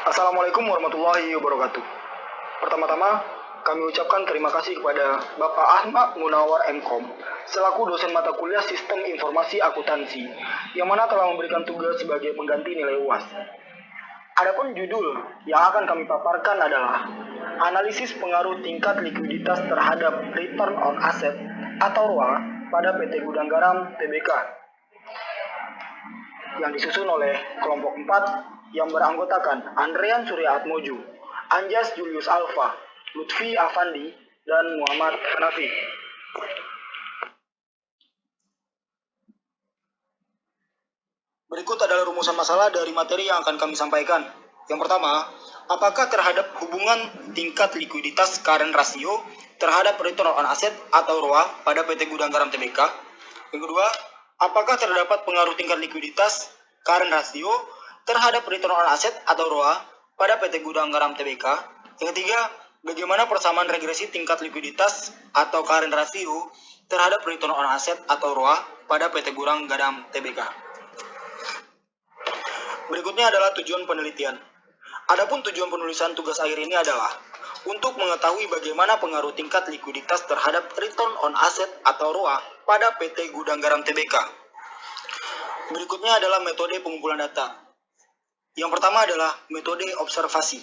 Assalamualaikum warahmatullahi wabarakatuh. Pertama-tama, kami ucapkan terima kasih kepada Bapak Ahmad Munawar MKom selaku dosen mata kuliah Sistem Informasi Akuntansi yang mana telah memberikan tugas sebagai pengganti nilai UAS. Adapun judul yang akan kami paparkan adalah analisis pengaruh tingkat likuiditas terhadap return on asset atau ROA pada PT Gudang Garam Tbk yang disusun oleh kelompok 4 yang beranggotakan Andrean Surya Atmoju, Anjas Julius Alfa, Lutfi Afandi, dan Muhammad Hanafi. Berikut adalah rumusan masalah dari materi yang akan kami sampaikan. Yang pertama, apakah terhadap hubungan tingkat likuiditas current ratio terhadap return on asset atau ROA pada PT Gudang Garam Tbk? Yang kedua, apakah terdapat pengaruh tingkat likuiditas current ratio terhadap return on asset atau ROA pada PT Gudang Garam Tbk? Yang ketiga, bagaimana persamaan regresi tingkat likuiditas atau current ratio terhadap return on asset atau ROA pada PT Gudang Garam Tbk? Berikutnya adalah tujuan penelitian. Adapun tujuan penulisan tugas akhir ini adalah untuk mengetahui bagaimana pengaruh tingkat likuiditas terhadap return on asset atau ROA pada PT Gudang Garam Tbk. Berikutnya adalah metode pengumpulan data. Yang pertama adalah metode observasi.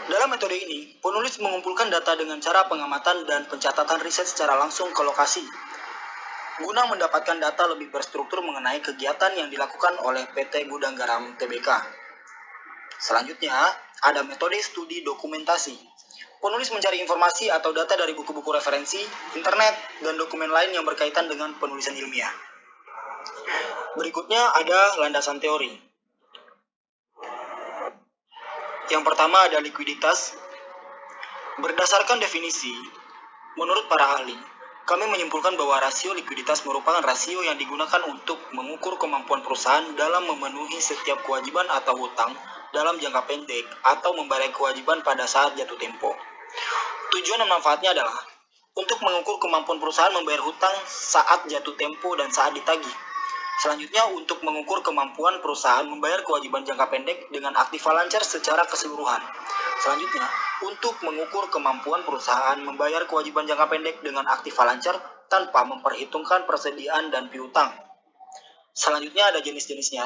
Dalam metode ini, penulis mengumpulkan data dengan cara pengamatan dan pencatatan riset secara langsung ke lokasi, guna mendapatkan data lebih berstruktur mengenai kegiatan yang dilakukan oleh PT Gudang Garam Tbk. Selanjutnya, ada metode studi dokumentasi. Penulis mencari informasi atau data dari buku-buku referensi, internet, dan dokumen lain yang berkaitan dengan penulisan ilmiah. Berikutnya ada landasan teori. Yang pertama ada likuiditas. Berdasarkan definisi, menurut para ahli, kami menyimpulkan bahwa rasio likuiditas merupakan rasio yang digunakan untuk mengukur kemampuan perusahaan dalam memenuhi setiap kewajiban atau hutang dalam jangka pendek atau membayar kewajiban pada saat jatuh tempo. Tujuan dan manfaatnya adalah untuk mengukur kemampuan perusahaan membayar hutang saat jatuh tempo dan saat ditagih. Selanjutnya, untuk mengukur kemampuan perusahaan membayar kewajiban jangka pendek dengan aktiva lancar secara keseluruhan. Selanjutnya, untuk mengukur kemampuan perusahaan membayar kewajiban jangka pendek dengan aktiva lancar tanpa memperhitungkan persediaan dan piutang. Selanjutnya ada jenis-jenisnya.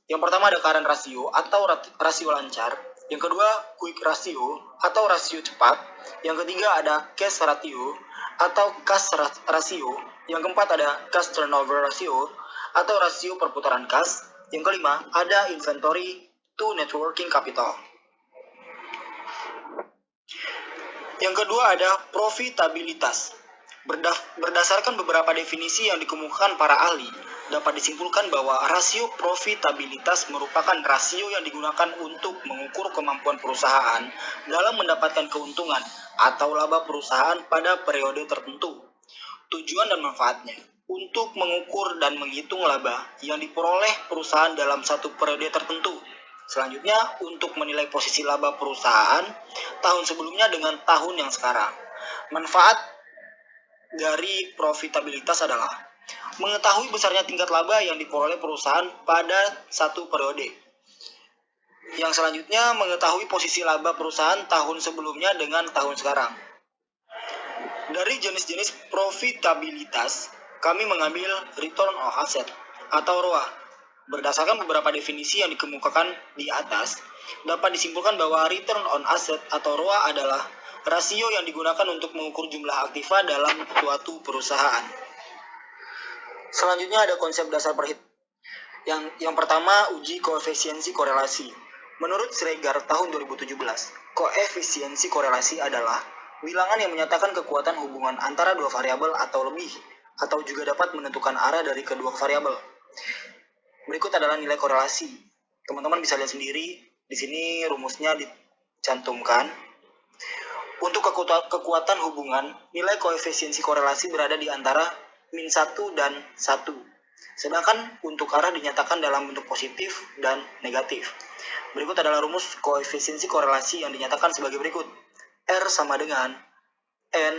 Yang pertama ada current ratio atau rasio lancar. Yang kedua, quick ratio atau rasio cepat. Yang ketiga ada cash ratio atau cash ratio. Yang keempat ada cash turnover ratio atau rasio perputaran kas. Yang kelima, ada inventory to net working capital. Yang kedua ada profitabilitas. Berdasarkan beberapa definisi yang dikemukakan para ahli, dapat disimpulkan bahwa rasio profitabilitas merupakan rasio yang digunakan untuk mengukur kemampuan perusahaan dalam mendapatkan keuntungan atau laba perusahaan pada periode tertentu. Tujuan dan manfaatnya untuk mengukur dan menghitung laba yang diperoleh perusahaan dalam satu periode tertentu. Selanjutnya, untuk menilai posisi laba perusahaan tahun sebelumnya dengan tahun yang sekarang. Manfaat dari profitabilitas adalah mengetahui besarnya tingkat laba yang diperoleh perusahaan pada satu periode. Yang selanjutnya, mengetahui posisi laba perusahaan tahun sebelumnya dengan tahun sekarang. Dari jenis-jenis profitabilitas, kami mengambil return on asset atau ROA. Berdasarkan beberapa definisi yang dikemukakan di atas, dapat disimpulkan bahwa return on asset atau ROA adalah rasio yang digunakan untuk mengukur jumlah aktiva dalam suatu perusahaan. Selanjutnya ada konsep dasar perhitungan. Yang pertama, uji koefisiensi korelasi. Menurut Schreger tahun 2017, koefisiensi korelasi adalah bilangan yang menyatakan kekuatan hubungan antara dua variabel atau lebih, atau juga dapat menentukan arah dari kedua variabel. Berikut adalah nilai korelasi. Teman-teman bisa lihat sendiri, di sini rumusnya dicantumkan. Untuk kekuatan hubungan, nilai koefisiensi korelasi berada di antara min 1 dan 1. Sedangkan untuk arah dinyatakan dalam bentuk positif dan negatif. Berikut adalah rumus koefisiensi korelasi yang dinyatakan sebagai berikut. R sama dengan N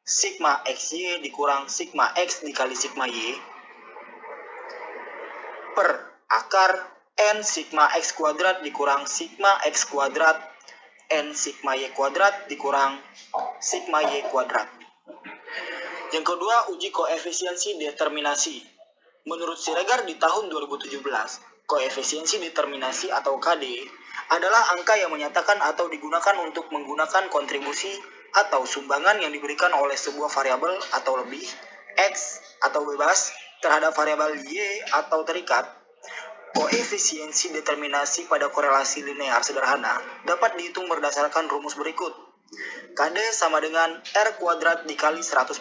sigma XY dikurang sigma X dikali sigma Y per akar N sigma X kuadrat dikurang sigma X kuadrat N sigma Y kuadrat dikurang sigma Y kuadrat. Yang kedua, uji koefisiensi determinasi. Menurut Siregar di tahun 2017, koefisiensi determinasi atau KD adalah angka yang menyatakan atau digunakan untuk menggunakan kontribusi atau sumbangan yang diberikan oleh sebuah variabel atau lebih X atau bebas terhadap variabel Y atau terikat. Koefisiensi determinasi pada korelasi linear sederhana dapat dihitung berdasarkan rumus berikut. KD sama dengan R kuadrat dikali 100%.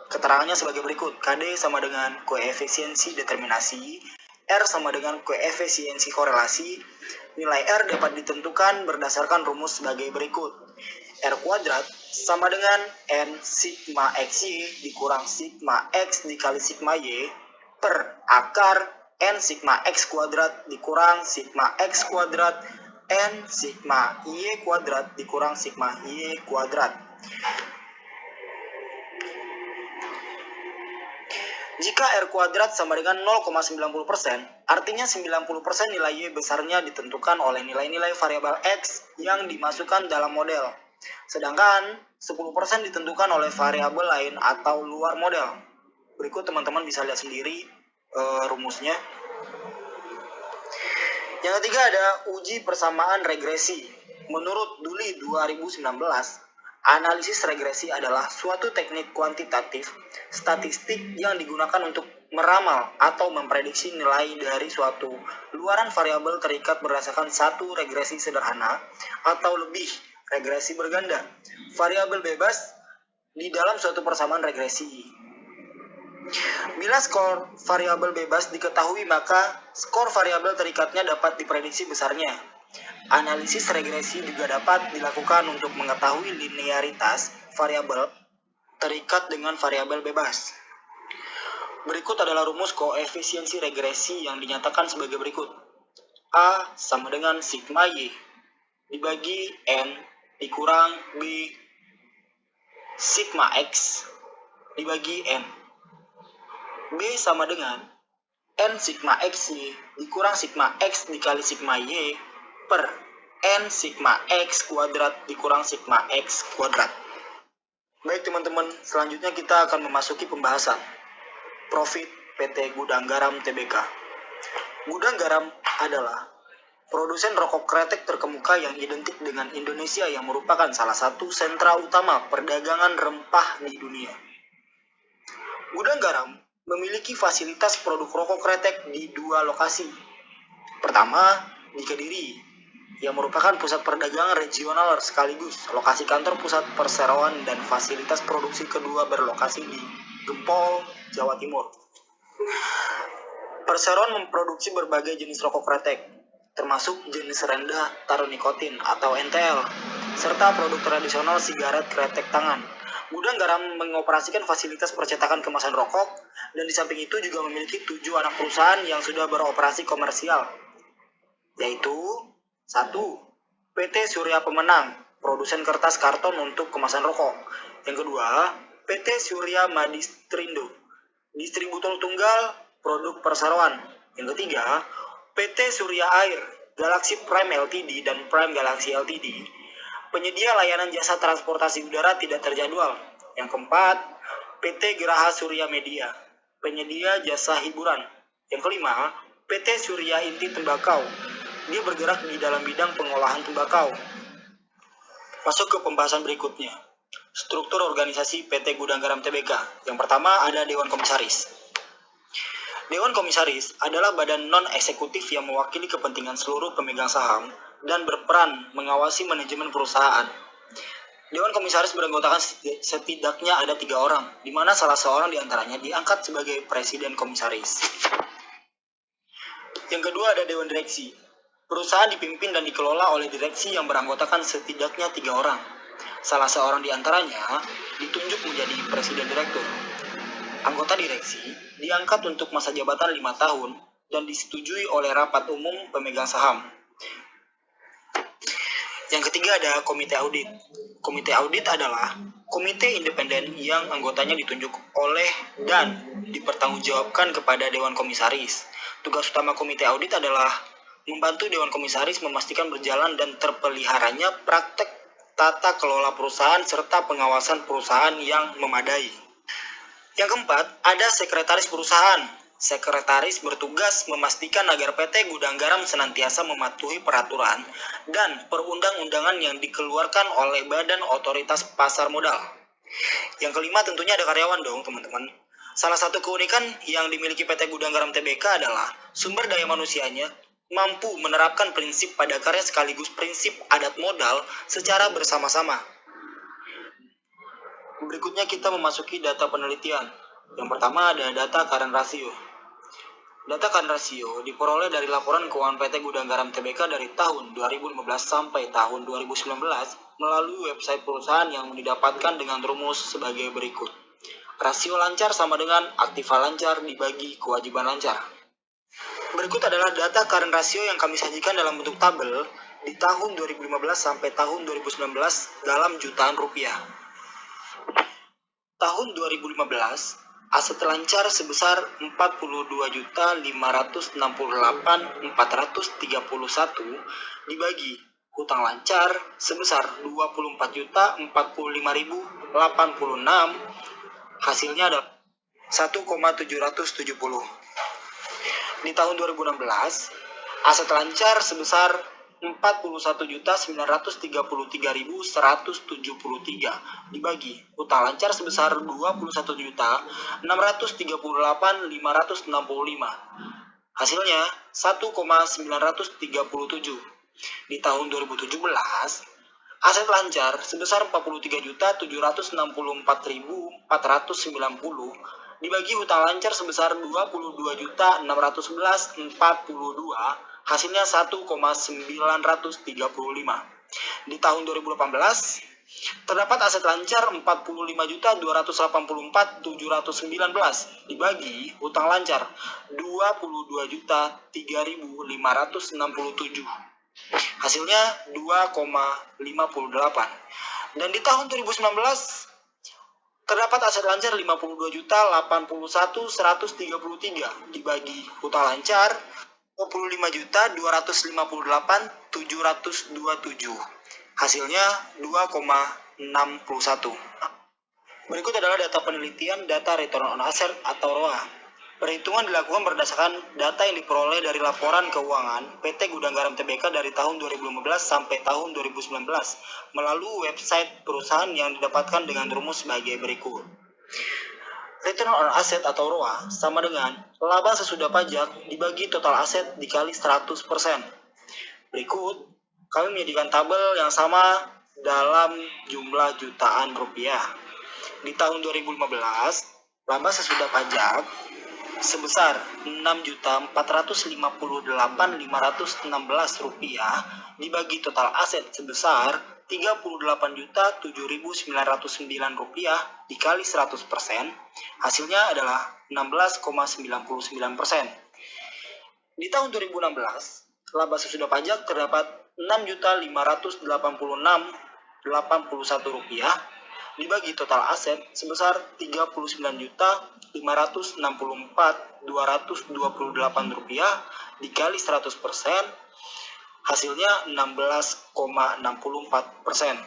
Keterangannya sebagai berikut. KD sama dengan koefisiensi determinasi, R sama dengan koefisiensi korelasi. Nilai R dapat ditentukan berdasarkan rumus sebagai berikut. R kuadrat sama dengan N sigma XY dikurang sigma X dikali sigma Y per akar N sigma X kuadrat dikurang sigma X kuadrat N sigma Y kuadrat dikurang sigma Y kuadrat. Jika R kuadrat sama dengan 0,90%, artinya 90% nilai Y besarnya ditentukan oleh nilai-nilai variabel X yang dimasukkan dalam model. Sedangkan 10% ditentukan oleh variabel lain atau luar model. Berikut teman-teman bisa lihat sendiri rumusnya. Yang ketiga ada uji persamaan regresi. Menurut Duli 2019, analisis regresi adalah suatu teknik kuantitatif statistik yang digunakan untuk meramal atau memprediksi nilai dari suatu luaran variabel terikat berdasarkan satu regresi sederhana atau lebih regresi berganda variabel bebas di dalam suatu persamaan regresi. Bila skor variabel bebas diketahui, maka skor variabel terikatnya dapat diprediksi besarnya. Analisis regresi juga dapat dilakukan untuk mengetahui linearitas variabel terikat dengan variabel bebas. Berikut adalah rumus koefisiensi regresi yang dinyatakan sebagai berikut. A sama dengan sigma Y dibagi N dikurang B sigma X dibagi N. B sama dengan N sigma XY dikurang sigma X dikali sigma Y per N sigma X kuadrat dikurang sigma X kuadrat. Baik teman-teman, selanjutnya kita akan memasuki pembahasan profit PT Gudang Garam Tbk. Gudang Garam adalah produsen rokok kretek terkemuka yang identik dengan Indonesia yang merupakan salah satu sentra utama perdagangan rempah di dunia. Gudang Garam memiliki fasilitas produk rokok kretek di dua lokasi. Pertama, di Kediri, yang merupakan pusat perdagangan regional sekaligus lokasi kantor pusat perseroan dan fasilitas produksi kedua berlokasi di Gempol, Jawa Timur. Perseroan memproduksi berbagai jenis rokok kretek, termasuk jenis rendah taruh nikotin atau NTL, serta produk tradisional sigaret kretek tangan. Gudang Garam mengoperasikan fasilitas percetakan kemasan rokok, dan di samping itu juga memiliki 7 anak perusahaan yang sudah beroperasi komersial, yaitu 1. PT Surya Pemenang, produsen kertas karton untuk kemasan rokok. Yang kedua, PT Surya Madistrindo, distributor tunggal produk perseroan. Yang ketiga, PT Surya Air, Galaxy Prime Ltd dan Prime Galaxy Ltd, penyedia layanan jasa transportasi udara tidak terjadwal. Yang keempat, PT Geraha Surya Media, penyedia jasa hiburan. Yang kelima, PT Surya Inti Tembakau, dia bergerak di dalam bidang pengolahan tembakau. Masuk ke pembahasan berikutnya. Struktur organisasi PT Gudang Garam Tbk. Yang pertama ada Dewan Komisaris. Dewan Komisaris adalah badan non-eksekutif yang mewakili kepentingan seluruh pemegang saham dan berperan mengawasi manajemen perusahaan. Dewan Komisaris beranggotakan setidaknya ada 3 orang, di mana salah seorang diantaranya diangkat sebagai Presiden Komisaris. Yang kedua ada Dewan Direksi. Perusahaan dipimpin dan dikelola oleh direksi yang beranggotakan setidaknya 3 orang. Salah seorang diantaranya ditunjuk menjadi Presiden Direktur. Anggota direksi diangkat untuk masa jabatan 5 tahun dan disetujui oleh rapat umum pemegang saham. Yang ketiga ada komite audit. Komite audit adalah komite independen yang anggotanya ditunjuk oleh dan dipertanggungjawabkan kepada Dewan Komisaris. Tugas utama komite audit adalah membantu Dewan Komisaris memastikan berjalan dan terpeliharanya praktek tata kelola perusahaan serta pengawasan perusahaan yang memadai. Yang keempat, ada sekretaris perusahaan. Sekretaris bertugas memastikan agar PT Gudang Garam senantiasa mematuhi peraturan dan perundang-undangan yang dikeluarkan oleh Badan Otoritas Pasar Modal. Yang kelima tentunya ada karyawan dong teman-teman. Salah satu keunikan yang dimiliki PT Gudang Garam Tbk adalah sumber daya manusianya mampu menerapkan prinsip pada karya sekaligus prinsip adat modal secara bersama-sama. Berikutnya kita memasuki data penelitian. Yang pertama ada data current ratio. Data current ratio diperoleh dari laporan keuangan PT Gudang Garam Tbk dari tahun 2015 sampai tahun 2019 melalui website perusahaan yang didapatkan dengan rumus sebagai berikut. Rasio lancar sama dengan aktiva lancar dibagi kewajiban lancar. Berikut adalah data current ratio yang kami sajikan dalam bentuk tabel di tahun 2015 sampai tahun 2019 dalam jutaan rupiah. Tahun 2015, aset lancar sebesar 42.568.431 dibagi hutang lancar sebesar 24.045.086, hasilnya adalah 1,770. Di tahun 2016, aset lancar sebesar 41.933.173 dibagi hutang lancar sebesar 21.638.565. Hasilnya 1,937. Di tahun 2017, aset lancar sebesar 43.764.490 dibagi hutang lancar sebesar 22.611.42, hasilnya 1,935. Di tahun 2018, terdapat aset lancar 45.284.719 dibagi hutang lancar 22.003.567. Hasilnya 2,58. Dan di tahun 2019 terdapat aset lancar 52.081.133 dibagi hutang lancar 25.258.727. Hasilnya 2,61. Berikut adalah data penelitian data return on asset atau ROA. Perhitungan dilakukan berdasarkan data yang diperoleh dari laporan keuangan PT Gudang Garam Tbk dari tahun 2015 sampai tahun 2019 melalui website perusahaan yang didapatkan dengan rumus sebagai berikut. Return on asset atau ROA sama dengan laba sesudah pajak dibagi total aset dikali 100%. Berikut, kami menyediakan tabel yang sama dalam jumlah jutaan rupiah. Di tahun 2015, laba sesudah pajak sebesar Rp6.458.516 dibagi total aset sebesar Rp38.007.909 dikali 100%, hasilnya adalah 16,99%. Di tahun 2016, laba sesudah pajak terdapat Rp6.586.081 dibagi total aset sebesar Rp3.9.064.228 dikali 100%, hasilnya 16,64%.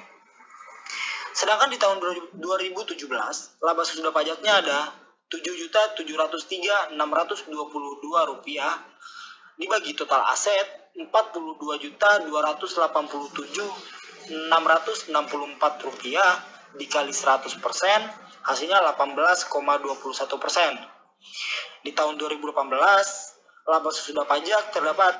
Sedangkan di tahun 2017, laba sesudah pajaknya ada Rp7.703.622 dibagi total aset Rp42.287.664 dikali 100%, hasilnya 18,21%. Di tahun 2018, laba sesudah pajak terdapat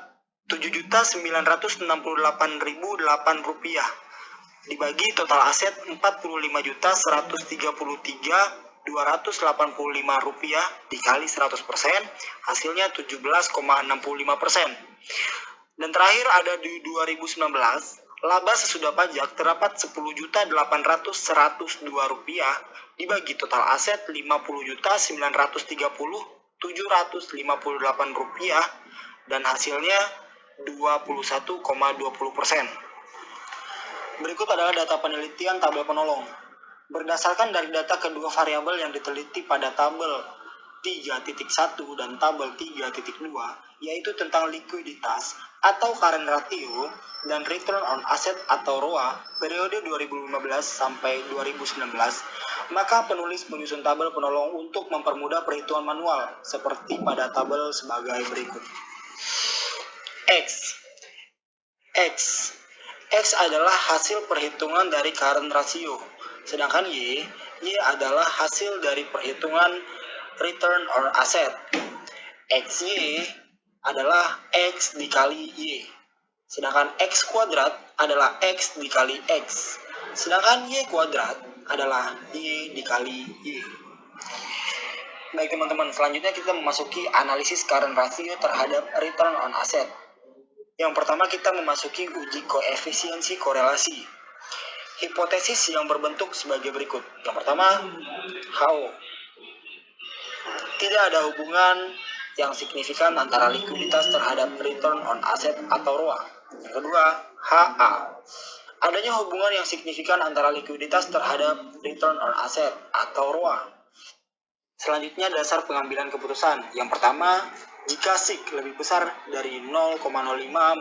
Rp7.968.008 dibagi total aset Rp45.133.285 dikali 100%, hasilnya 17,65%. Dan terakhir ada di 2019, laba sesudah pajak terdapat Rp10.800.102 dibagi total aset Rp50.930.758 dan hasilnya 21,20%. Berikut adalah data penelitian tabel penolong. Berdasarkan dari data kedua variabel yang diteliti pada tabel 3.1 dan tabel 3.2, yaitu tentang likuiditas atau current ratio dan return on asset atau ROA periode 2015 sampai 2019, maka penulis menyusun tabel penolong untuk mempermudah perhitungan manual seperti pada tabel sebagai berikut. X. X adalah hasil perhitungan dari current ratio, sedangkan Y adalah hasil dari perhitungan return on asset. XY adalah X dikali Y, sedangkan X kuadrat adalah X dikali X, sedangkan Y kuadrat adalah Y dikali Y. Baik teman-teman, selanjutnya kita memasuki analisis current ratio terhadap return on asset. Yang pertama kita memasuki uji koefisiensi korelasi. Hipotesis yang berbentuk sebagai berikut. Yang pertama, HO. Tidak ada hubungan yang signifikan antara likuiditas terhadap return on asset atau ROA. Yang kedua, HA. Adanya hubungan yang signifikan antara likuiditas terhadap return on asset atau ROA. Selanjutnya dasar pengambilan keputusan. Yang pertama, jika SIK lebih besar dari 0,05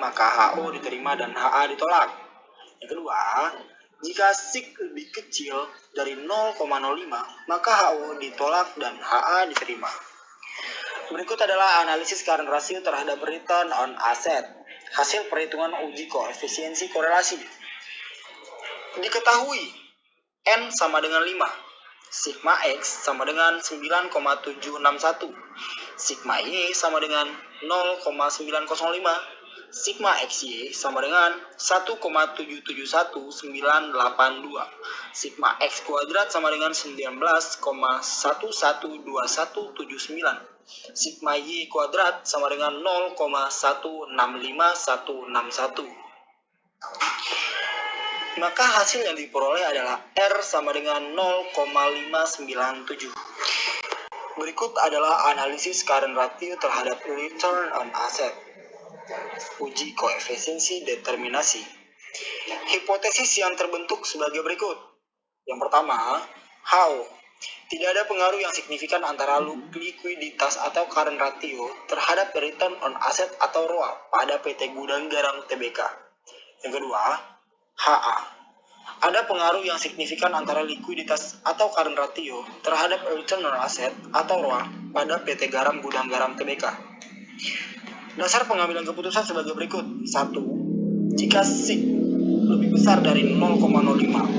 maka HO diterima dan HA ditolak. Yang kedua, jika SIK lebih kecil dari 0,05 maka HO ditolak dan HA diterima. Berikut adalah analisis current ratio terhadap return on asset. Hasil perhitungan uji koefisiensi korelasi. Diketahui N sama dengan 5. Sigma X sama dengan 9,761. Sigma Y sama dengan 0,905. Sigma XY sama dengan 1,771982. Sigma X kuadrat sama dengan 19,112179. Sigma Y kuadrat sama dengan 0,165161. Maka hasil yang diperoleh adalah R sama dengan 0,597. Berikut adalah analisis current ratio terhadap return on asset. Uji koefisiensi determinasi. Hipotesis yang terbentuk sebagai berikut. Yang pertama, HO. Tidak ada pengaruh yang signifikan antara likuiditas atau current ratio terhadap return on asset atau ROA pada PT Gudang Garam Tbk. Yang kedua, HA. Ada pengaruh yang signifikan antara likuiditas atau current ratio terhadap return on asset atau ROA pada PT Garam Gudang Garam Tbk. Dasar pengambilan keputusan sebagai berikut. 1. Jika SIK lebih besar dari 0,05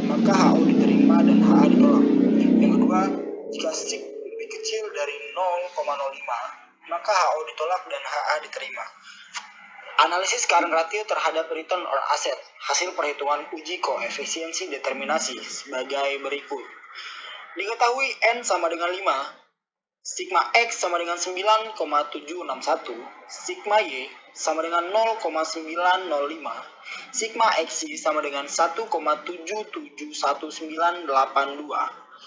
maka HO diterima dan HA ditolak. Yang kedua, jika SIK lebih kecil dari 0,05 maka HO ditolak dan HA diterima. Analisis current ratio terhadap return on asset, hasil perhitungan uji koefisiensi determinasi sebagai berikut. Diketahui N sama dengan 5, Sigma X sama dengan 9,761, Sigma Y sama dengan 0,905, Sigma XY sama dengan 1,771982,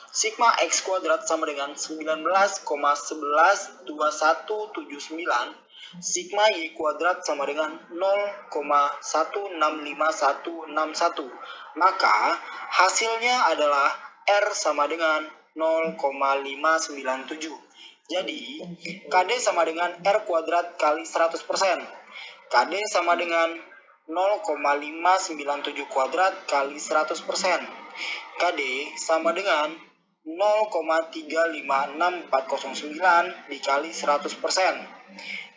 Sigma X kuadrat sama dengan 19,112179, Sigma Y kuadrat sama dengan 0,165161. Maka hasilnya adalah R sama dengan 0,597. Jadi KD sama dengan R kuadrat kali 100%. KD sama dengan 0,597 kuadrat kali 100%. KD sama dengan 0,356409 dikali 100%.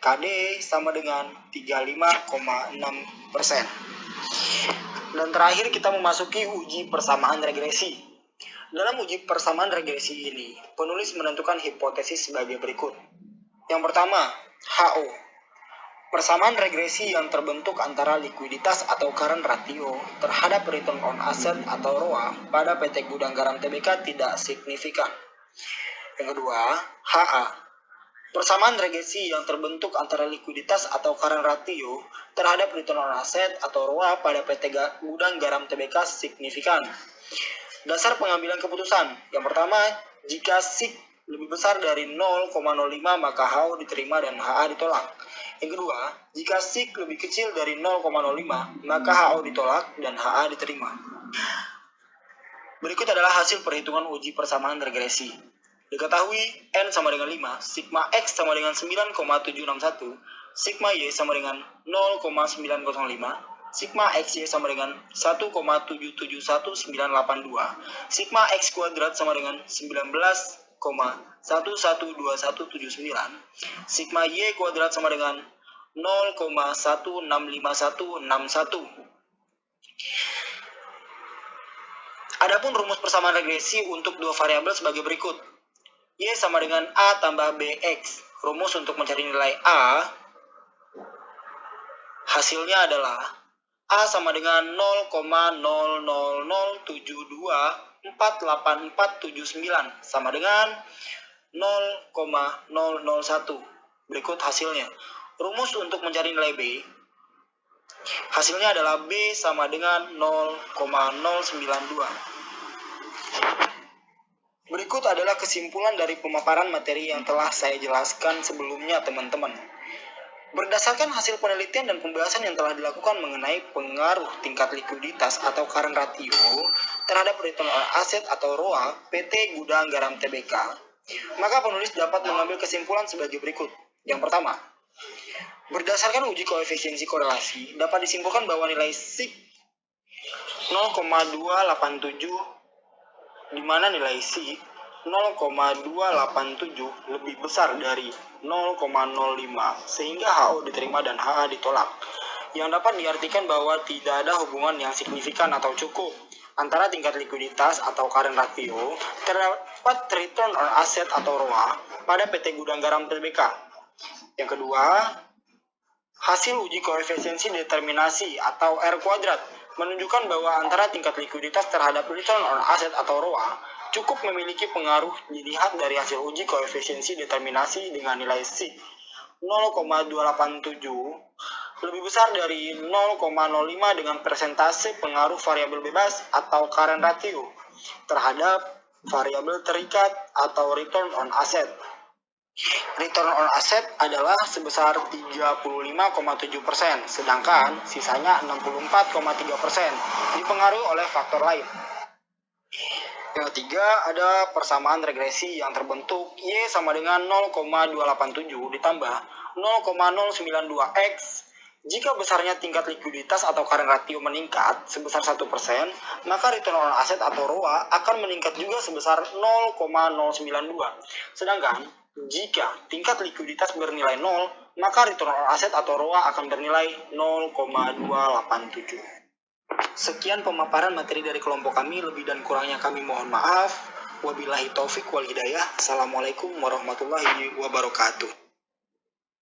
KD sama dengan 35,6%. Dan terakhir kita memasuki uji persamaan regresi. Dalam uji persamaan regresi ini, penulis menentukan hipotesis sebagai berikut. Yang pertama, HO. Persamaan regresi yang terbentuk antara likuiditas atau current ratio terhadap return on asset atau ROA pada PT Gudang Garam Tbk tidak signifikan. Yang kedua, HA. Persamaan regresi yang terbentuk antara likuiditas atau current ratio terhadap return on asset atau ROA pada PT Gudang Garam Tbk signifikan. Dasar pengambilan keputusan. Yang pertama, jika SIK lebih besar dari 0,05 maka HO diterima dan HA ditolak. Yang kedua, jika SIK lebih kecil dari 0,05, maka HO ditolak dan HA diterima. Berikut adalah hasil perhitungan uji persamaan regresi. Diketahui N sama dengan 5, sigma X sama dengan 9,761, sigma Y sama dengan 0,905, sigma XY sama dengan 1,771982, sigma X kuadrat sama dengan 19,112179, sigma Y kuadrat sama dengan 0,165161. Adapun rumus persamaan regresi untuk dua variabel sebagai berikut. Y sama dengan A tambah BX. Rumus untuk mencari nilai A, hasilnya adalah A sama dengan 0,000724849 sama dengan 0,001. Berikut hasilnya. Rumus untuk mencari nilai B, hasilnya adalah B sama dengan 0,092. Berikut adalah kesimpulan dari pemaparan materi yang telah saya jelaskan sebelumnya, teman-teman. Berdasarkan hasil penelitian dan pembahasan yang telah dilakukan mengenai pengaruh tingkat likuiditas atau current ratio terhadap return on asset atau ROA PT Gudang Garam Tbk, maka penulis dapat mengambil kesimpulan sebagai berikut. Yang pertama, berdasarkan uji koefisiensi korelasi, dapat disimpulkan bahwa nilai SIK 0,287, di mana nilai SIK 0,287 lebih besar dari 0,05, sehingga HO diterima dan HA ditolak. Yang dapat diartikan bahwa tidak ada hubungan yang signifikan atau cukup antara tingkat likuiditas atau current ratio terdapat return on asset atau ROA pada PT Gudang Garam Tbk. Yang kedua, hasil uji koefisiensi determinasi atau R kuadrat menunjukkan bahwa antara tingkat likuiditas terhadap return on asset atau ROA cukup memiliki pengaruh dilihat dari hasil uji koefisiensi determinasi dengan nilai SIK 0,287 lebih besar dari 0,05 dengan persentase pengaruh variabel bebas atau current ratio terhadap variabel terikat atau return on asset. Return on asset adalah sebesar 35,7%, sedangkan sisanya 64,3% dipengaruhi oleh faktor lain. Yang ketiga, ada persamaan regresi yang terbentuk Y sama dengan 0,287 ditambah 0,092X. Jika besarnya tingkat likuiditas atau current ratio meningkat sebesar 1%, maka return on asset atau ROA akan meningkat juga sebesar 0,092. Sedangkan jika tingkat likuiditas bernilai 0, maka return on asset atau ROA akan bernilai 0,287. Sekian pemaparan materi dari kelompok kami, lebih dan kurangnya kami mohon maaf. Wabillahi taufik wal hidayah. Assalamualaikum warahmatullahi wabarakatuh.